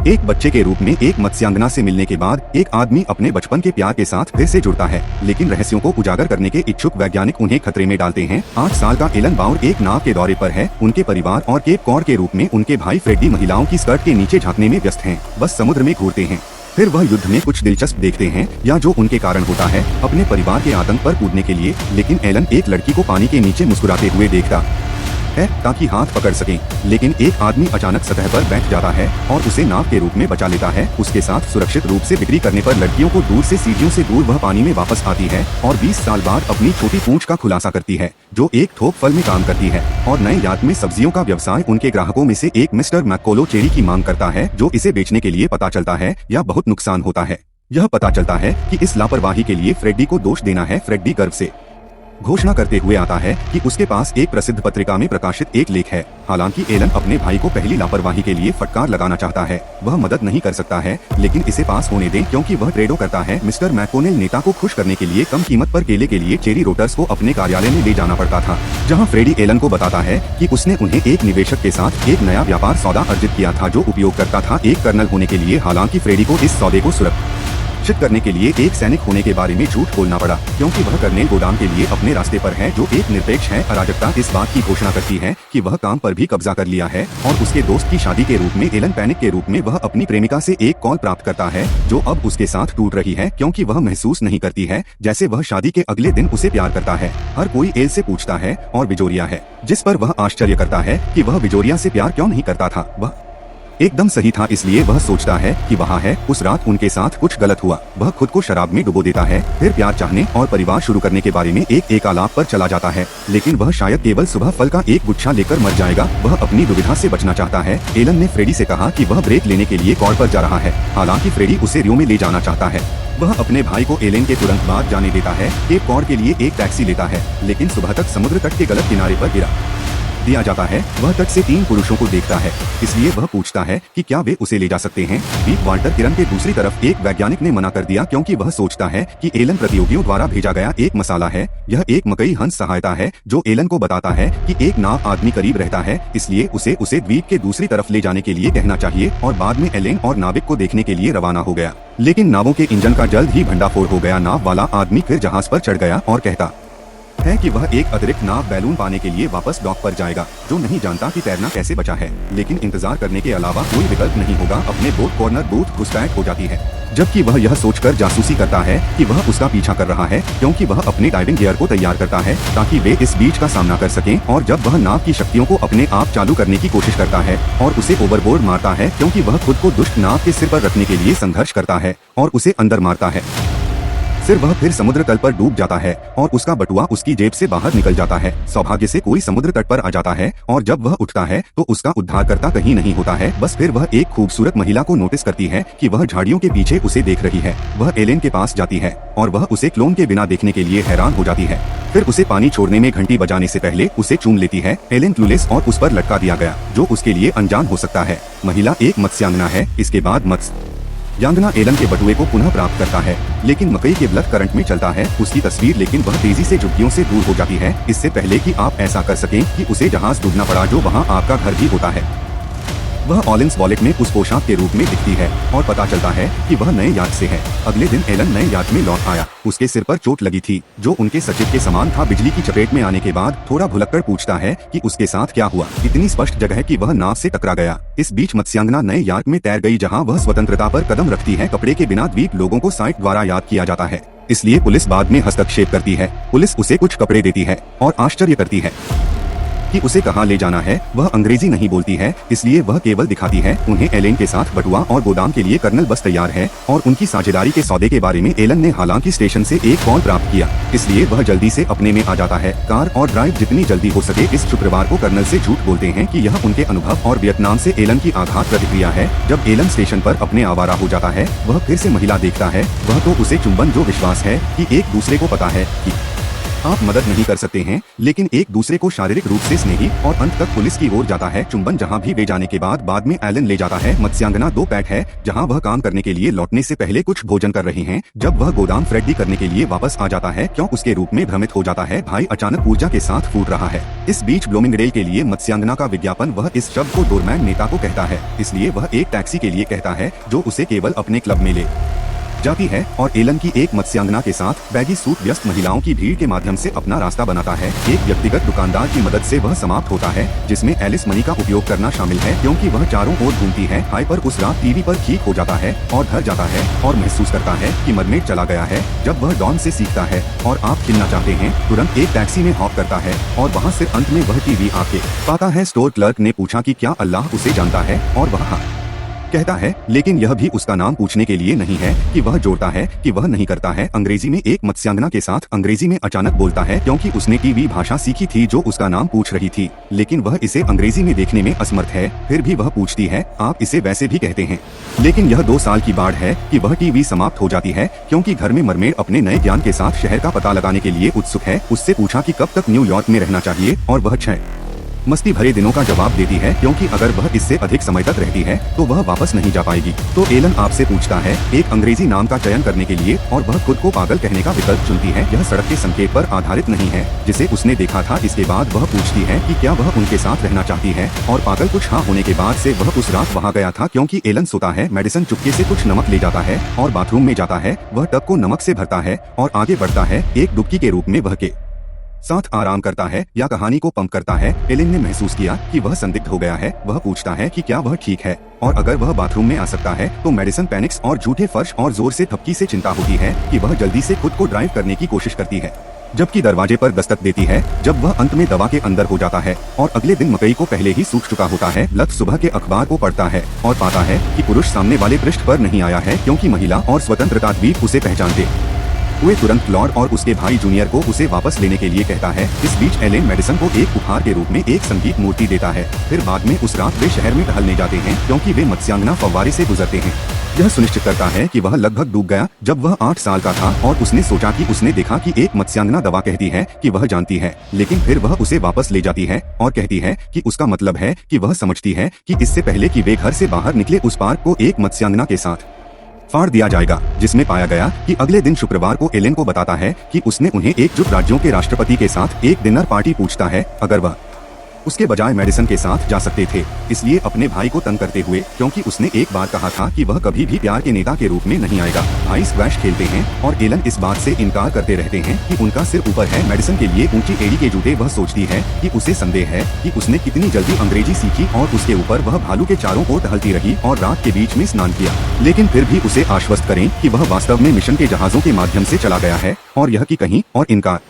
एक बच्चे के रूप में एक मत्स्यांगना से मिलने के बाद एक आदमी अपने बचपन के प्यार के साथ फिर से जुड़ता है, लेकिन रहस्यों को उजागर करने के इच्छुक वैज्ञानिक उन्हें खतरे में डालते हैं। 8 साल का एलन बाउर एक नाव के दौरे पर है। उनके परिवार और केप कॉड के रूप में उनके भाई फ्रेडी महिलाओं की स्कर्ट के नीचे झांकने में व्यस्त हैं, बस समुद्र में घूरते हैं। फिर वह युद्ध में कुछ दिलचस्प देखते हैं या जो उनके कारण होता है अपने परिवार के आतंक पर कूदने के लिए। लेकिन एलन एक लड़की को पानी के नीचे मुस्कुराते हुए देखता है ताकि हाथ पकड़ सकें, लेकिन एक आदमी अचानक सतह पर बैठ जाता है और उसे नाव के रूप में बचा लेता है। उसके साथ सुरक्षित रूप से बिक्री करने पर लड़कियों को दूर से सीढ़ियों से दूर वह पानी में वापस आती है और 20 साल बाद अपनी छोटी पूंछ का खुलासा करती है जो एक थोक फल में काम करती है। और नए यार्ड में सब्जियों का व्यवसाय उनके ग्राहकों में से एक मिस्टर मैकोलो चेरी की मांग करता है, जो इसे बेचने के लिए पता चलता है या बहुत नुकसान होता है। यह पता चलता है कि इस लापरवाही के लिए फ्रेडी को दोष देना है। फ्रेडी गर्व से घोषणा करते हुए आता है कि उसके पास एक प्रसिद्ध पत्रिका में प्रकाशित एक लेख है। हालांकि एलन अपने भाई को पहली लापरवाही के लिए फटकार लगाना चाहता है। वह मदद नहीं कर सकता है, लेकिन इसे पास होने दें क्योंकि वह ट्रेडो करता है। मिस्टर मैकोनेल नेता को खुश करने के लिए कम कीमत पर केले के लिए चेरी रोटर्स को अपने कार्यालय में ले जाना पड़ता था, जहां फ्रेडी एलन को बताता है कि उसने उन्हें एक निवेशक के साथ एक नया व्यापार सौदा अर्जित किया था जो उपयोग करता था एक कर्नल होने के लिए। हालांकि फ्रेडी को इस सौदे को सुरक्षित करने के लिए एक सैनिक होने के बारे में झूठ बोलना पड़ा, क्योंकि वह कर्नेल गोदाम के लिए अपने रास्ते पर है जो एक निरपेक्ष है। अराजकता इस बात की घोषणा करती है कि वह काम पर भी कब्जा कर लिया है और उसके दोस्त की शादी के रूप में एलन पैनिक के रूप में वह अपनी प्रेमिका से एक कॉल प्राप्त करता है जो अब उसके साथ टूट रही है, क्योंकि वह महसूस नहीं करती है जैसे वह शादी के अगले दिन उसे प्यार करता है। हर कोई एल से पूछता है और विजोरिया है, जिस पर वह आश्चर्य करता है कि वह विजोरिया से प्यार क्यों नहीं करता था। वह एकदम सही था, इसलिए वह सोचता है कि वहाँ है। उस रात उनके साथ कुछ गलत हुआ। वह खुद को शराब में डुबो देता है, फिर प्यार चाहने और परिवार शुरू करने के बारे में एक आलाप पर चला जाता है, लेकिन वह शायद केवल सुबह फल का एक गुच्छा लेकर मर जाएगा। वह अपनी दुविधा से बचना चाहता है। एलन ने फ्रेडी से कहा कि वह ब्रेक लेने के लिए कॉर्ड पर जा रहा है, हालांकि फ्रेडी उसे रियो में ले जाना चाहता है। वह अपने भाई को एलन के तुरंत बाद जाने देता है। केप कॉड के लिए एक टैक्सी लेता है, लेकिन सुबह तक समुद्र तट के गलत किनारे पर गिरा दिया जाता है। वह तट से 3 पुरुषों को देखता है, इसलिए वह पूछता है कि क्या वे उसे ले जा सकते हैं। डीप वाटर किरण के दूसरी तरफ एक वैज्ञानिक ने मना कर दिया क्योंकि वह सोचता है कि एलन प्रतियोगियों द्वारा भेजा गया एक मसाला है। यह एक मकई हंस सहायता है जो एलन को बताता है कि एक नाव आदमी करीब रहता है, इसलिए उसे द्वीप के दूसरी तरफ ले जाने के लिए कहना चाहिए। और बाद में एलन और नाविक को देखने के लिए रवाना हो गया, लेकिन नावों के इंजन का जल्द ही भंडाफोड़ हो गया। नाव वाला आदमी फिर जहाज पर चढ़ गया और कहता है कि वह एक अतिरिक्त नाव बैलून पाने के लिए वापस डॉक पर जाएगा, जो नहीं जानता कि तैरना कैसे बचा है। लेकिन इंतजार करने के अलावा कोई विकल्प नहीं होगा। अपने बोट कॉर्नर बूथ घुसपैठ हो जाती है, जबकि वह यह सोचकर जासूसी करता है कि वह उसका पीछा कर रहा है, क्योंकि वह अपने डाइविंग गियर को तैयार करता है ताकि वे इस बीच का सामना कर सकें। और जब वह नाव की शक्तियों को अपने आप चालू करने की कोशिश करता है और उसे ओवरबोर्ड मारता है, क्योंकि वह खुद को दुष्ट नाव के सिर पर रखने के लिए संघर्ष करता है और उसे अंदर मारता है। फिर समुद्र तल पर डूब जाता है और उसका बटुआ उसकी जेब से बाहर निकल जाता है। सौभाग्य से कोई समुद्र तट पर आ जाता है और जब वह उठता है तो उसका उद्धारकर्ता कहीं नहीं होता है। बस फिर वह एक खूबसूरत महिला को नोटिस करती है कि वह झाड़ियों के पीछे उसे देख रही है। वह एलेन के पास जाती है और वह उसे क्लोन के बिना देखने के लिए हैरान हो जाती है। फिर उसे पानी छोड़ने में घंटी बजाने से पहले उसे चूम लेती है। एलेन क्लूलेस और उस पर लटका दिया गया, जो उसके लिए अनजान हो सकता है। महिला एक मत्स्यांगना है। इसके बाद मत्स्यांगना एलन के बटुए को पुनः प्राप्त करता है, लेकिन मकई के ब्लड करंट में चलता है उसकी तस्वीर, लेकिन वह तेजी से झुग्गियों से दूर हो जाती है इससे पहले कि आप ऐसा कर सकें कि उसे जहाज डूबना पड़ा जो वहां आपका घर भी होता है। वह ऑलिन्स वॉलेट में उस पोशाक के रूप में दिखती है और पता चलता है कि वह नए यार्ड से है। अगले दिन एलन नए यार्ड में लौट आया। उसके सिर पर चोट लगी थी जो उनके सचिव के समान था। बिजली की चपेट में आने के बाद थोड़ा भुलक्कड़ पूछता है कि उसके साथ क्या हुआ। इतनी स्पष्ट जगह कि वह नाव से टकरा गया। इस बीच मत्स्यांगना नए यार्ड में तैर गई जहाँ वह स्वतंत्रता पर कदम रखती है। कपड़े के बिना द्वीप लोगों को साइट द्वारा याद किया जाता है, इसलिए पुलिस बाद में हस्तक्षेप करती है। पुलिस उसे कुछ कपड़े देती है और आश्चर्य करती है कि उसे कहाँ ले जाना है। वह अंग्रेजी नहीं बोलती है, इसलिए वह केवल दिखाती है उन्हें एलेन के साथ बटुआ और गोदाम के लिए कर्नल बस तैयार है। और उनकी साझेदारी के सौदे के बारे में एलन ने हालांकि स्टेशन से एक कॉल प्राप्त किया, इसलिए वह जल्दी से अपने में आ जाता है। कार और ड्राइव जितनी जल्दी हो सके। इस शुक्रवार को कर्नल से झूठ बोलते हैं कि यह उनके अनुभव और वियतनाम से एलन की आघात प्रतिक्रिया है। जब एलन स्टेशन पर अपने आवारा हो जाता है, वह फिर से महिला देखता है। वह तो उसे चुंबन जो विश्वास है कि एक दूसरे को पता है कि आप मदद नहीं कर सकते हैं, लेकिन एक दूसरे को शारीरिक रूप से स्नेही और अंत तक पुलिस की ओर जाता है चुंबन। जहां भी वे जाने के बाद में एलन ले जाता है। मत्स्यांगना 2 पैट है, जहां वह काम करने के लिए लौटने से पहले कुछ भोजन कर रहे हैं। जब वह गोदाम फ्रेडी करने के लिए वापस आ जाता है, क्यों उसके रूप में भ्रमित हो जाता है। भाई अचानक ऊर्जा के साथ फूट रहा है। इस बीच ब्लूमिंगडेल के लिए मत्स्यांगना का विज्ञापन वह इस शब्द को डोरमैन नेता को कहता है, इसलिए वह एक टैक्सी के लिए कहता है जो उसे केवल अपने क्लब में ले जाती है और एलन की एक मत्स्यांगना के साथ बैगी सूट व्यस्त महिलाओं की भीड़ के माध्यम से अपना रास्ता बनाता है। एक व्यक्तिगत दुकानदार की मदद से वह समाप्त होता है, जिसमें एलिस मनी का उपयोग करना शामिल है, क्योंकि वह चारों ओर घूमती है। हाइपर उस रात टीवी पर ठीक हो जाता है और घर जाता है और महसूस करता है कि मरमेड चला गया है। जब वह डॉन से सीखता है और आप खिलना चाहते हैं, तुरंत एक टैक्सी में हॉप करता है और वहाँ से अंत में वह टीवी आके पाता है। स्टोर क्लर्क ने पूछा कि क्या अल्लाह उसे जानता है और वह हाँ कहता है, लेकिन यह भी उसका नाम पूछने के लिए नहीं है कि वह जोड़ता है कि वह नहीं करता है। अंग्रेजी में एक मत्स्यांगना के साथ अंग्रेजी में अचानक बोलता है, क्योंकि उसने टीवी भाषा सीखी थी जो उसका नाम पूछ रही थी, लेकिन वह इसे अंग्रेजी में देखने में असमर्थ है। फिर भी वह पूछती है, आप इसे वैसे भी कहते हैं। लेकिन यह 2 साल की बाढ़ है कि वह टीवी समाप्त हो जाती है, क्योंकि घर में मरमेड अपने नए ज्ञान के साथ शहर का पता लगाने के लिए उत्सुक है। उससे पूछा कि कब तक न्यूयॉर्क में रहना चाहिए और वह 6 मस्ती भरे दिनों का जवाब देती है, क्योंकि अगर वह इससे अधिक समय तक रहती है तो वह वापस नहीं जा पाएगी। तो एलन आपसे पूछता है एक अंग्रेजी नाम का चयन करने के लिए और वह खुद को पागल कहने का विकल्प चुनती है। यह सड़क के संकेत पर आधारित नहीं है जिसे उसने देखा था। इसके बाद वह पूछती है कि क्या वह उनके साथ रहना चाहती है और पागल कुछ हाँ होने के बाद से वह उस रात वहाँ गया था। क्योंकि एलन सोता है, मेडिसन चुपके से कुछ नमक ले जाता है और बाथरूम में जाता है। वह टब को नमक से भरता है और आगे बढ़ता है, एक डुबकी के रूप में वह के साथ आराम करता है या कहानी को पंप करता है। एलन ने महसूस किया कि वह संदिग्ध हो गया है। वह पूछता है कि क्या वह ठीक है और अगर वह बाथरूम में आ सकता है तो मेडिसन पैनिक्स और झूठे फर्श और जोर से थपकी से चिंता होती है कि वह जल्दी से खुद को ड्राइव करने की कोशिश करती है, जबकि दरवाजे पर दस्तक देती है जब वह अंत में दवा के अंदर हो जाता है और अगले दिन मकई को पहले ही सूख चुका होता है। लक सुबह के अखबार को पढ़ता है और पाता है कि पुरुष सामने वाले पृष्ठ पर नहीं आया है, क्योंकि महिला और स्वतंत्रता द्वीप उसे पहचानते हुए तुरंत लॉर्ड और उसके भाई जूनियर को उसे वापस लेने के लिए कहता है। इस बीच एलेन मेडिसन को एक उपहार के रूप में एक संगीत मूर्ति देता है। फिर बाद में उस रात वे शहर में टहलने जाते हैं, क्योंकि वे मत्स्यांगना फव्वारे से गुजरते हैं। यह सुनिश्चित करता है कि वह लगभग डूब गया जब वह 8 साल का था और उसने सोचा कि उसने देखा कि एक मत्स्यांगना दवा कहती है कि वह जानती है, लेकिन फिर वह उसे वापस ले जाती है और कहती है कि उसका मतलब है कि वह समझती है कि इससे पहले कि वे घर से बाहर निकले उस पार्क को एक मत्स्यांगना के साथ फाड़ दिया जाएगा, जिसमें पाया गया कि अगले दिन शुक्रवार को एलेन को बताता है कि उसने उन्हें एकजुट राज्यों के राष्ट्रपति के साथ एक डिनर पार्टी पूछता है अगर वह उसके बजाय मेडिसन के साथ जा सकते थे, इसलिए अपने भाई को तंग करते हुए, क्योंकि उसने एक बार कहा था कि वह कभी भी प्यार के नेता के रूप में नहीं आएगा। भाई स्क्वैश खेलते हैं और एलन इस बात से इनकार करते रहते हैं कि उनका सिर ऊपर है। मेडिसन के लिए ऊंची एड़ी के जूते। वह सोचती है कि उसे संदेह है कि उसने कितनी जल्दी अंग्रेजी सीखी और उसके ऊपर वह भालू के चारों ओर टहलती रही और रात के बीच में स्नान किया, लेकिन फिर भी उसे आश्वस्त करें कि वह वास्तव में मिशन के जहाजों के माध्यम से चला गया है और यह कि कहीं और इनकार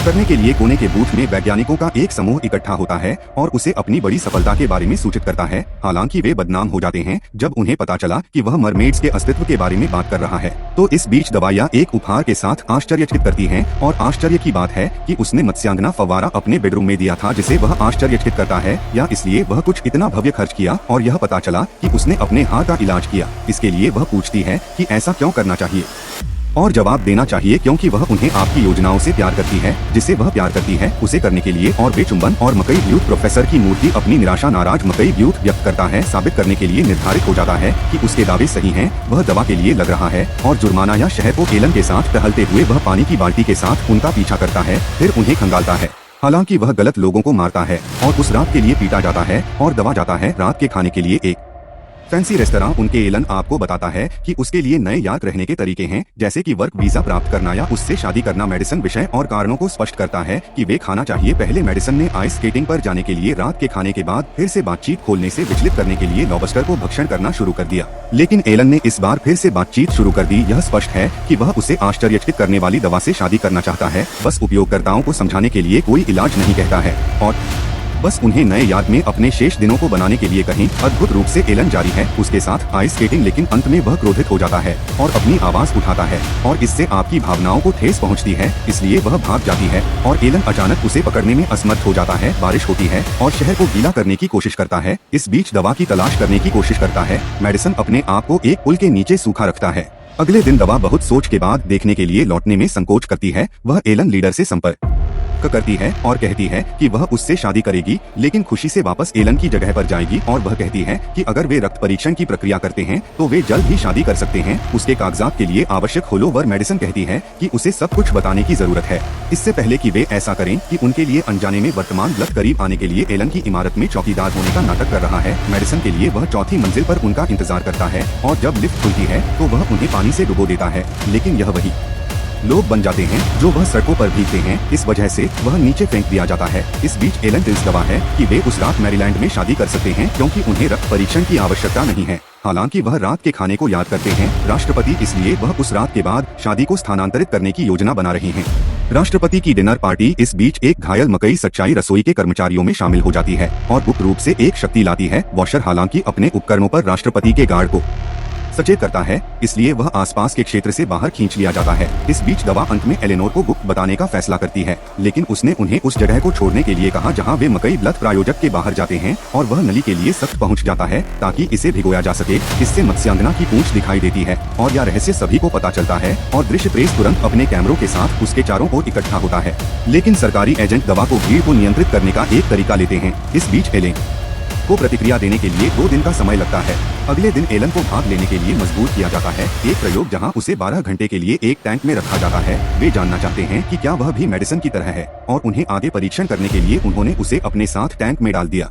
करने के लिए कोने के बूथ में वैज्ञानिकों का एक समूह इकट्ठा होता है और उसे अपनी बड़ी सफलता के बारे में सूचित करता है। हालांकि वे बदनाम हो जाते हैं जब उन्हें पता चला कि वह मरमेड्स के अस्तित्व के बारे में बात कर रहा है। तो इस बीच दवाइयाँ एक उपहार के साथ आश्चर्यचकित करती हैं और आश्चर्य की बात है कि उसने मत्स्यांगना फव्वारा अपने बेडरूम में दिया था जिसे वह आश्चर्यचकित करता है, या इसलिए वह कुछ इतना भव्य खर्च किया और यह पता चला कि उसने अपने हाथ का इलाज किया। इसके लिए वह पूछती है कि ऐसा क्यों करना चाहिए और जवाब देना चाहिए क्योंकि वह उन्हें आपकी योजनाओं से प्यार करती है, जिसे वह प्यार करती है उसे करने के लिए। और वे चुंबन और मकई ब्यूथ प्रोफेसर की मूर्ति अपनी निराशा नाराज मकई ब्यूथ व्यक्त करता है, साबित करने के लिए निर्धारित हो जाता है कि उसके दावे सही हैं। वह दवा के लिए लग रहा है और जुर्माना या शहर को एलन के साथ टहलते हुए वह पानी की बाल्टी के साथ उनका पीछा करता है, फिर उन्हें खंगालता है। हालांकि वह गलत लोगों को मारता है और उस रात के लिए पीटा जाता है और दबा जाता है। रात के खाने के लिए एक फैंसी रेस्तरां उनके एलन आपको बताता है कि उसके लिए नए यार्क रहने के तरीके हैं, जैसे कि वर्क वीजा प्राप्त करना या उससे शादी करना। मेडिसन विषय और कारणों को स्पष्ट करता है कि वे खाना चाहिए। पहले मेडिसन ने आइस स्केटिंग पर जाने के लिए रात के खाने के बाद फिर से बातचीत खोलने से विचलित करने के लिए लॉबस्टर को भक्षण करना शुरू कर दिया, लेकिन एलन ने इस बार फिर से बातचीत शुरू कर दी। यह स्पष्ट है कि वह उसे आश्चर्यचकित करने वाली दवा से शादी करना चाहता है, बस उपयोगकर्ताओं को समझाने के लिए कोई इलाज नहीं कहता है और बस उन्हें नए याद में अपने शेष दिनों को बनाने के लिए कहीं। अद्भुत रूप से एलन जारी है उसके साथ आइस स्केटिंग, लेकिन अंत में वह क्रोधित हो जाता है और अपनी आवाज उठाता है और इससे आपकी भावनाओं को ठेस पहुंचती है, इसलिए वह भाग जाती है और एलन अचानक उसे पकड़ने में असमर्थ हो जाता है। बारिश होती है और शहर को गीला करने की कोशिश करता है। इस बीच दवा की तलाश करने की कोशिश करता है। मेडिसन अपने आप को एक पुल के नीचे सूखा रखता है अगले दिन दवा बहुत सोच के बाद देखने के लिए लौटने में संकोच करती है। वह एलन लीडर से संपर्क करती है और कहती है कि वह उससे शादी करेगी, लेकिन खुशी से वापस एलन की जगह पर जाएगी और वह कहती है कि अगर वे रक्त परीक्षण की प्रक्रिया करते हैं तो वे जल्द ही शादी कर सकते हैं। उसके कागजात के लिए आवश्यक होलोवर मेडिसिन कहती है कि उसे सब कुछ बताने की जरूरत है। इससे पहले कि वे ऐसा करें कि उनके लिए अनजाने में वर्तमान ब्लड करीब आने के लिए एलन की इमारत में चौकीदार होने का नाटक कर रहा है। मेडिसिन के लिए वह चौथी मंजिल पर उनका इंतजार करता है और जब लिफ्ट खुलती है तो वह उन्हें पानी से डुबो देता है, लेकिन यह वही लोग बन जाते हैं जो वह सड़कों पर भीगते हैं। इस वजह से वह नीचे फेंक दिया जाता है। इस बीच एलन दिल्स गवाह है कि वे उस रात मैरीलैंड में शादी कर सकते हैं क्योंकि उन्हें रक्त परीक्षण की आवश्यकता नहीं है। हालांकि वह रात के खाने को याद करते हैं राष्ट्रपति, इसलिए वह उस रात के बाद शादी को स्थानांतरित करने की योजना बना रहे हैं। राष्ट्रपति की डिनर पार्टी इस बीच एक घायल मकई सच्चाई रसोई के कर्मचारियों में शामिल हो जाती है और गुप्त रूप से एक शक्ति लाती है। वॉशर हालांकि अपने उपकरणों पर राष्ट्रपति के गार्ड को सचेत करता है, इसलिए वह आसपास के क्षेत्र से बाहर खींच लिया जाता है। इस बीच दवा अंत में एलेनोर को गुप्त बताने का फैसला करती है, लेकिन उसने उन्हें उस जगह को छोड़ने के लिए कहा जहां वे मकई ब्लड प्रायोजक के बाहर जाते हैं और वह नली के लिए सख्त पहुंच जाता है ताकि इसे भिगोया जा सके। इससे मत्स्यांगना की पूंछ दिखाई देती है और यह रहस्य सभी को पता चलता है और दृश्य प्रेस तुरंत अपने कैमरों के साथ उसके चारों ओर इकट्ठा होता है। लेकिन सरकारी एजेंट दवा को भीड़ को नियंत्रित करने का एक तरीका लेते हैं। इस बीच एलेन को प्रतिक्रिया देने के लिए 2 दिन का समय लगता है। अगले दिन एलन को भाग लेने के लिए मजबूर किया जाता है। एक प्रयोग जहां उसे 12 घंटे के लिए एक टैंक में रखा जाता है। वे जानना चाहते हैं कि क्या वह भी मेडिसिन की तरह है और उन्हें आगे परीक्षण करने के लिए उन्होंने उसे अपने साथ टैंक में डाल दिया।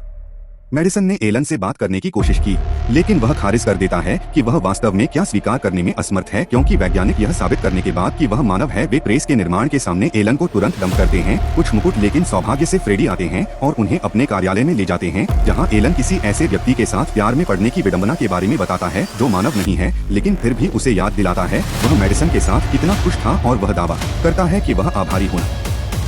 मेडिसिन ने एलन से बात करने की कोशिश की, लेकिन वह खारिज कर देता है कि वह वास्तव में क्या स्वीकार करने में असमर्थ है, क्योंकि वैज्ञानिक यह साबित करने के बाद कि वह मानव है। वे प्रेस के निर्माण के सामने एलन को तुरंत डंप करते हैं। कुछ मुकुट, लेकिन सौभाग्य से फ्रेडी आते हैं और उन्हें अपने कार्यालय में ले जाते हैं, जहां एलन किसी ऐसे व्यक्ति के साथ प्यार में पड़ने की विडंबना के बारे में बताता है जो मानव नहीं है, लेकिन फिर भी उसे याद दिलाता है वह मेडिसिन के साथ कितना खुश था और वह दावा करता है कि वह आभारी होना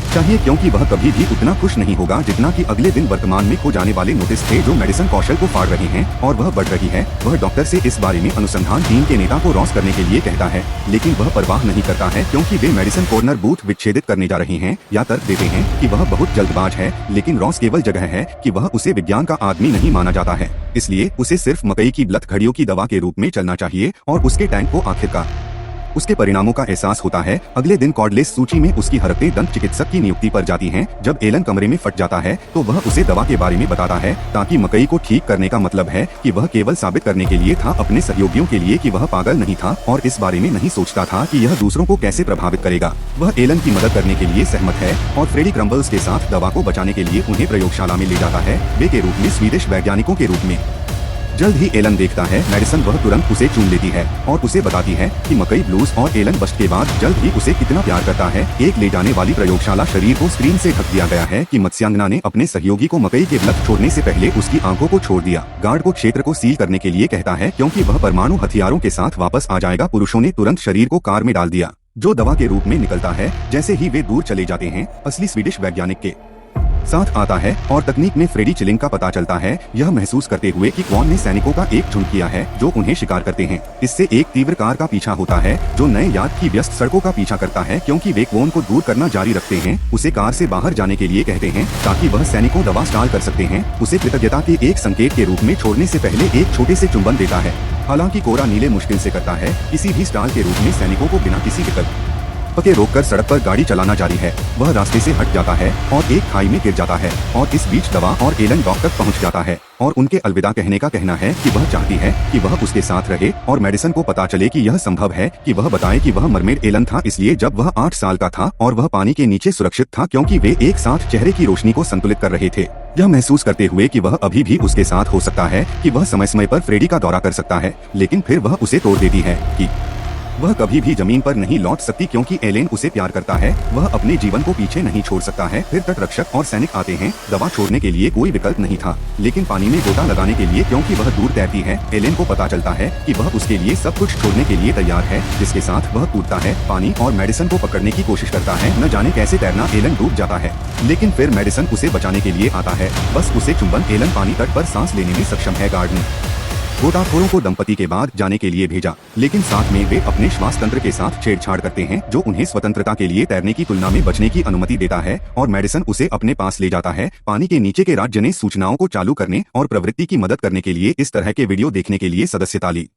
चाहिए, क्योंकि वह कभी भी उतना खुश नहीं होगा जितना कि अगले दिन वर्तमान में खो जाने वाले नोटिस थे जो मेडिसिन कौशल को फाड़ रहे हैं और वह बढ़ रही है। वह डॉक्टर से इस बारे में अनुसंधान टीम के नेता को रॉस करने के लिए कहता है, लेकिन वह परवाह नहीं करता है क्योंकि वे मेडिसिन कॉर्नर बूथ विच्छेदित करने जा रहे हैं या तर्क देते हैं कि वह बहुत जल्दबाज है। लेकिन रॉस केवल जगह है कि वह उसे विज्ञान का आदमी नहीं माना जाता है, इसलिए उसे सिर्फ मकई की ब्लड घड़ियों की दवा के रूप में चलना चाहिए और उसके टैंक को आखिरकार उसके परिणामों का एहसास होता है। अगले दिन कॉर्डलेस सूची में उसकी हरकतें दंत चिकित्सक की नियुक्ति पर जाती हैं। जब एलन कमरे में फट जाता है तो वह उसे दवा के बारे में बताता है, ताकि मकई को ठीक करने का मतलब है कि वह केवल साबित करने के लिए था अपने सहयोगियों के लिए कि वह पागल नहीं था और इस बारे में नहीं सोचता था कि यह दूसरों को कैसे प्रभावित करेगा। वह एलन की मदद करने के लिए सहमत है और फ्रेडी क्रम्बल्स के साथ दवा को बचाने के लिए उन्हें प्रयोगशाला में ले जाता है, वे के रूप में स्वीडिश वैज्ञानिकों के रूप में। जल्द ही एलन देखता है मेडिसिन, वह तुरंत उसे चूम लेती है और उसे बताती है कि मकई ब्लूज और एलन बस्ट के बाद जल्द ही उसे कितना प्यार करता है। एक ले जाने वाली प्रयोगशाला शरीर को स्क्रीन से ढक दिया गया है कि मत्स्यांगना ने अपने सहयोगी को मकई के ब्लड छोड़ने से पहले उसकी आंखों को छोड़ दिया। गार्ड को क्षेत्र को सील करने के लिए कहता है क्योंकि वह परमाणु हथियारों के साथ वापस आ जाएगा। पुरुषों ने तुरंत शरीर को कार में डाल दिया, जो दवा के रूप में निकलता है। जैसे ही वे दूर चले जाते हैं, असली स्वीडिश वैज्ञानिक के साथ आता है और तकनीक में फ्रेडी चिलिंग का पता चलता है, यह महसूस करते हुए कि क्वान ने सैनिकों का एक झुंड किया है जो उन्हें शिकार करते हैं। इससे एक तीव्र कार का पीछा होता है जो नए याद की व्यस्त सड़कों का पीछा करता है, क्योंकि वे क्वान को दूर करना जारी रखते हैं। उसे कार से बाहर जाने के लिए कहते हैं ताकि वह सैनिकों दवा स्टाल कर सकते हैं। उसे कृतज्ञता के एक संकेत के रूप में छोड़ने से पहले एक छोटे से चुंबन देता है। हालांकि कोरा नीले मुश्किल से करता है, किसी भी स्टाल के रूप में सैनिकों को बिना किसी विकल्प पके रोककर सड़क पर गाड़ी चलाना जारी है। वह रास्ते से हट जाता है और एक खाई में गिर जाता है और इस बीच दवा और एलन डॉक तक पहुंच जाता है और उनके अलविदा कहने का कहना है कि वह चाहती है कि वह उसके साथ रहे और मेडिसिन को पता चले कि यह संभव है कि वह बताए कि वह मरमेड एलन था, इसलिए जब वह 8 साल का था और वह पानी के नीचे सुरक्षित था क्योंकि वे एक साथ चेहरे की रोशनी को संतुलित कर रहे थे। यह महसूस करते हुए कि वह अभी भी उसके साथ हो सकता है, कि वह समय समय पर फ्रेडी का दौरा कर सकता है, लेकिन फिर वह उसे तोड़ देती है कि वह कभी भी जमीन पर नहीं लौट सकती क्योंकि एलेन उसे प्यार करता है। वह अपने जीवन को पीछे नहीं छोड़ सकता है। फिर तटरक्षक और सैनिक आते हैं। दवा छोड़ने के लिए कोई विकल्प नहीं था, लेकिन पानी में गोता लगाने के लिए, क्योंकि वह दूर तैरती है। एलेन को पता चलता है कि वह उसके लिए सब कुछ छोड़ने के लिए तैयार है, जिसके साथ वह कूदता है, पानी और मेडिसिन को पकड़ने की कोशिश करता है। न जाने कैसे तैरना एलन डूब जाता है, लेकिन फिर मेडिसिन उसे बचाने के लिए आता है। बस उसे चुंबन एलन पानी तट पर सांस लेने में सक्षम है। गार्ड ने गोताखोरों को दंपति के बाद जाने के लिए भेजा, लेकिन साथ में वे अपने श्वास तंत्र के साथ छेड़छाड़ करते हैं जो उन्हें स्वतंत्रता के लिए तैरने की तुलना में बचने की अनुमति देता है और मेडिसिन उसे अपने पास ले जाता है। पानी के नीचे के राज्य ने सूचनाओं को चालू करने और प्रवृत्ति की मदद करने के लिए इस तरह के वीडियो देखने के लिए सदस्यता ली।